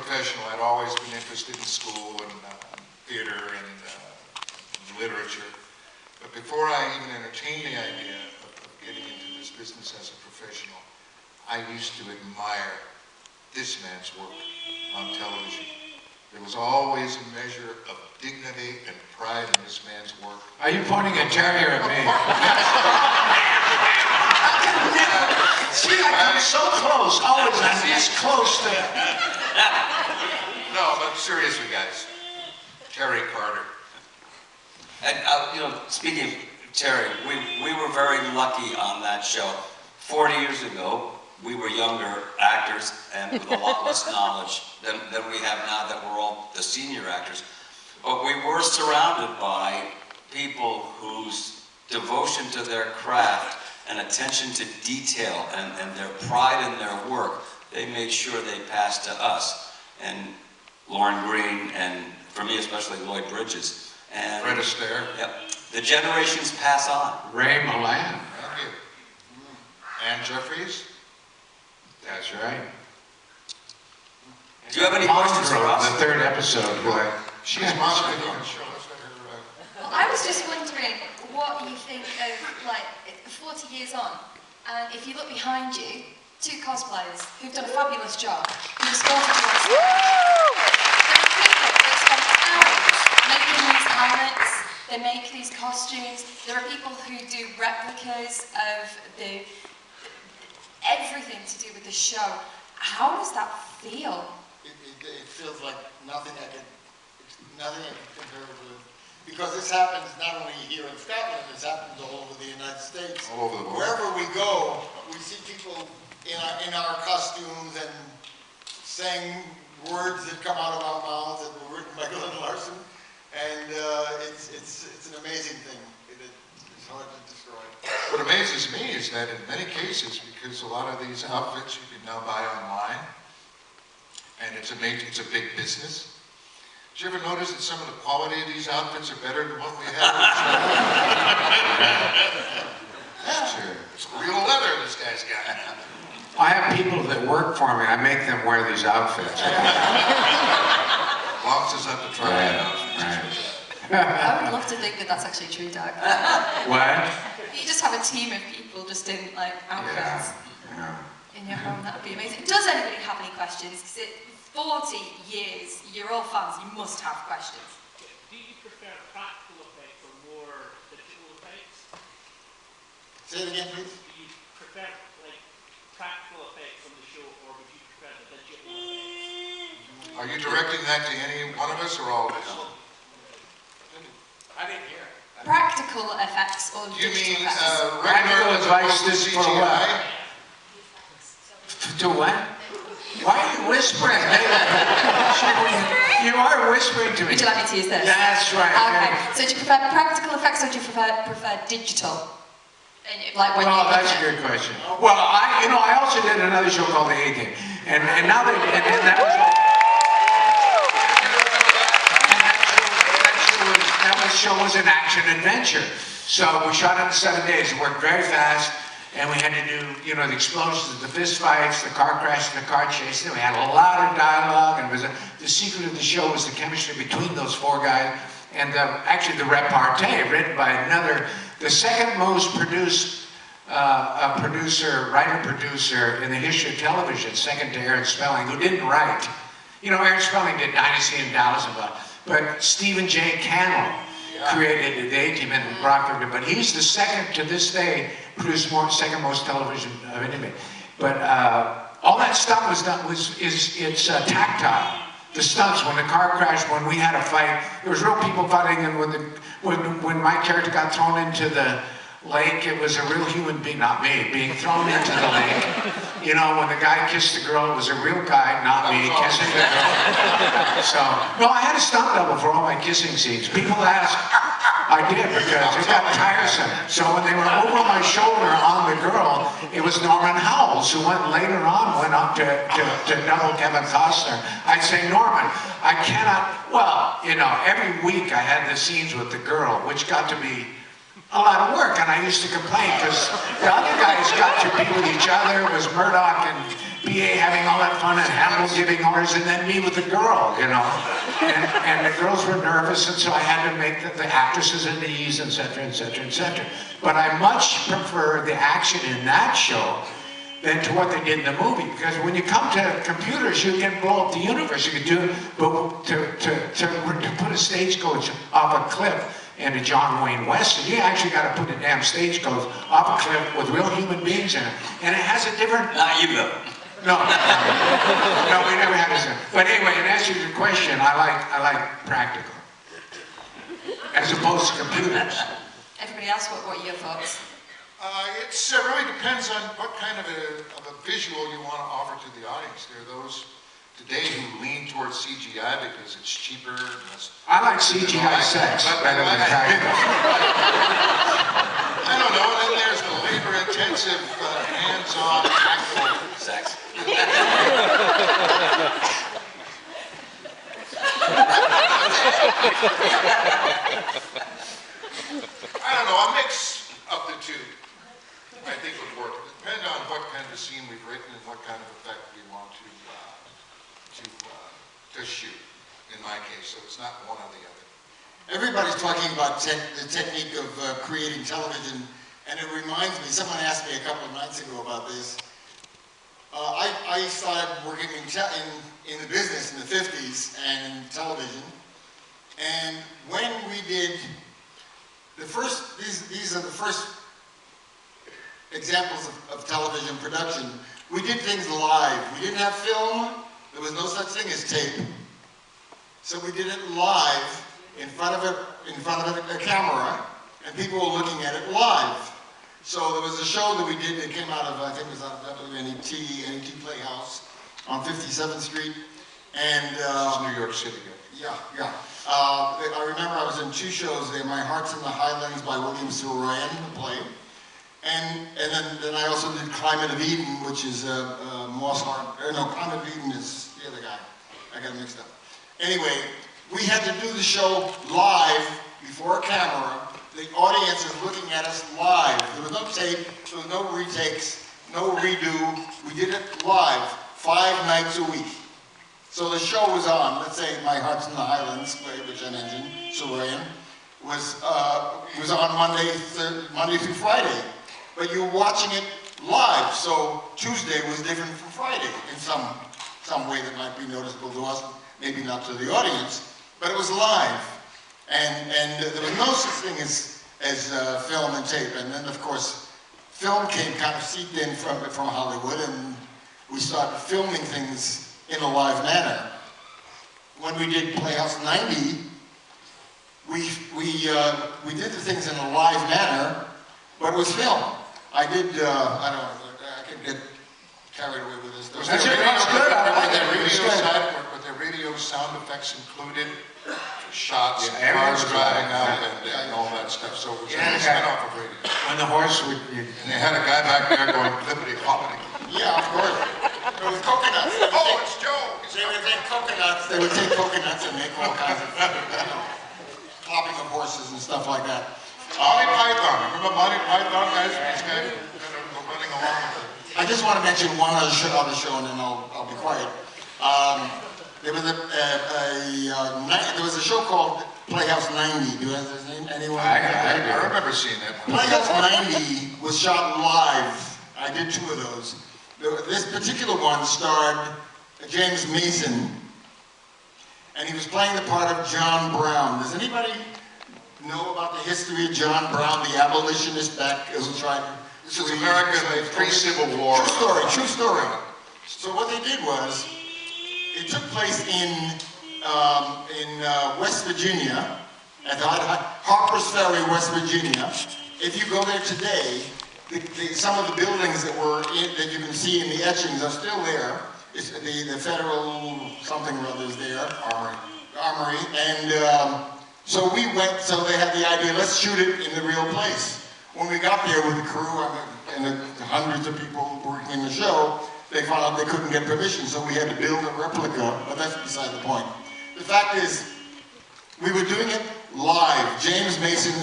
professional, I'd always been interested in school and theater and literature. But before I even entertained the idea of getting into this business as a professional, I used to admire this man's work on television. There was always a measure of dignity and pride in this man's work. Are you pointing at Terry or at me? See, I come so close, always I'm this close to... No, but seriously, guys, Terry Carter. And, you know, speaking of Terry, we were very lucky on that show. 40 years ago, we were younger actors and with a lot less knowledge than we have now that we're all the senior actors. But we were surrounded by people whose devotion to their craft and attention to detail and their pride in their work, they made sure they passed to us. And Lauren Green, and for me especially Lloyd Bridges. And Fred Astaire. Yep. The generations pass on. Ray Milland. Thank you. Anne Jeffries. That's right. Do you have any questions for us? The third episode, boy. She's moderating the show. Well, I was just wondering what you think of, like, 40 years on, and if you look behind you, two cosplayers who've done a fabulous job, who've sported you on stage. There are people that spend hours making these helmets, they make these costumes. There are people who do replicas of everything to do with the show. How does that feel? It feels like nothing I can compare with. Because this happens not only here in Scotland, this happens all over the United States. All over the world. Wherever we go, we see people in our costumes and saying words that come out of our mouths that were written by Glenn Larson. And it's an amazing thing. It's hard to describe. What amazes me is that in many cases, because a lot of these outfits you can now buy online, and it's a big business. Did you ever notice that some of the quality of these outfits are better than what we have? That's true. It's real leather this guy's got. I have people that work for me. I make them wear these outfits. Boxes up to try it out. I would love to think that that's actually true, Doug. What? You just have a team of people just in, like, outfits. Yeah. In your home, that would be amazing. Does anybody have any questions? Because 40 years, you're all fans, you must have questions. Do you prefer practical effects or more digital effects? Say it again, please. Do you prefer like practical effects on the show, or would you prefer the digital effects? Are you directing that to any one of us or all of us? I didn't hear. Practical effects or Do you digital mean effects? regular Practical advice as is opposed for to what? CGI? To what? Why are you whispering? You are whispering to me. Would you like me to use this? That's right. Okay, so do you prefer practical effects or do you prefer digital? Like when Well, you that's a good question. Well, I also did another show called The A-Team, and now that that show was an action adventure. So we shot it in 7 days. It worked very fast, and we had to do, the explosions, the fist fights, the car crash, the car chase. And we had a lot of dialogue, and the secret of the show was the chemistry between those four guys, and actually the repartee written by the second most produced writer-producer in the history of television, second to Aaron Spelling, who didn't write. Aaron Spelling did Dynasty and Dallas and blah, but Stephen J. Cannell created the A-Team and Rockford, but he's the second to this day, produced second most television of anybody. But all that stuff was done, it's tactile. The stunts, when the car crashed, when we had a fight, there was real people fighting, and when my character got thrown into the lake, it was a real human being, not me, being thrown into the lake. When the guy kissed the girl, it was a real guy, not me, kissing the girl. So, no, I had a stunt double for all my kissing scenes. People ask, I did, because it got tiresome. So when they were over my shoulder on the girl, it was Norman Howells, who later on went up to double Kevin Costner. I'd say, Norman, I cannot, every week I had the scenes with the girl, which got to be a lot of work, and I used to complain because the other guys got to be with each other. It was Murdoch BA having all that fun and Hannibal giving orders, and then me with the girl, you know. And the girls were nervous, and so I had to make the actresses at ease, etc., etc., etc. But I much prefer the action in that show than to what they did in the movie, because when you come to computers, you can blow up the universe. You can do it, but to put a stagecoach off a cliff into John Wayne Weston, you actually got to put a damn stagecoach off a cliff with real human beings in it, and it has a different. Not you though. No, no, we never had this. But anyway, in answer to your question, I like practical, as opposed to computers. Everybody else, what are your thoughts? It really depends on what kind of a visual you want to offer to the audience. There are those today who lean towards CGI because it's cheaper. And less, I like CGI sex better than practical. I don't know. And then there's the labor-intensive, hands-on, actual Sex. I don't know, a mix of the two, I think would work. It depends on what kind of scene we've written and what kind of effect we want to shoot, in my case, so it's not one or the other. Everybody's talking about the technique of creating television, and it reminds me, someone asked me a couple of nights ago about this. I started working in the business in the 50s and in television, and when we did the first, these are the first examples of television production. We did things live. We didn't have film. There was no such thing as tape. So we did it live in front of a camera, and people were looking at it live. So there was a show that we did that came out of, I think it was on NET Playhouse on 57th Street. And This is New York City. yeah. I remember I was in two shows there, My Heart's in the Highlands by William Sylvain, the play. And then I also did Climate of Eden, which is Climate of Eden is the other guy. I got it mixed up. Anyway, we had to do the show live before a camera. The audience is looking at us live. There was no tape, there was no retakes, no redo. We did it live, 5 nights a week. So the show was on, let's say My Heart's in the Highlands, which I mentioned, Sylvain, was on Monday through Friday. But you're watching it live, so Tuesday was different from Friday in some way that might be noticeable to us, maybe not to the audience, but it was live. And there was no such thing as film and tape. And then, of course, film came kind of seeped in from Hollywood, and we started filming things in a live manner. When we did Playhouse 90, we did the things in a live manner, but it was film. I did, I don't know, I can get carried away with this. That's good. With the radio sound effects included, shots, cars driving out, and all that stuff. So it was a spin-off of radio. When the horse would... And they had a guy back there going clippity-cloppity. Yeah, of course. It was coconuts. Oh, it's Joe! They would take coconuts and make all kinds of, plopping of horses and stuff like that. Monty Python. Remember Monty Python, guys? These guys were running along with it. I just want to mention one other show, and then I'll be quiet. There was a show called Playhouse 90. Do you have his name? Anyone? I remember seeing that one. Playhouse 90 was shot live. I did 2 of those. This particular one starred James Mason, and he was playing the part of John Brown. Does anybody know about the history of John Brown, the abolitionist back who tried to... This is American pre-Civil War. True story. So what they did was, it took place in West Virginia, at Harper's Ferry, West Virginia. If you go there today, some of the buildings that you can see in the etchings are still there. It's the federal something or other is there. Armory. And so we went, so they had the idea, let's shoot it in the real place. When we got there with the crew and the hundreds of people working in the show, they found out they couldn't get permission, so we had to build a replica, but that's beside the point. The fact is, we were doing it live. James Mason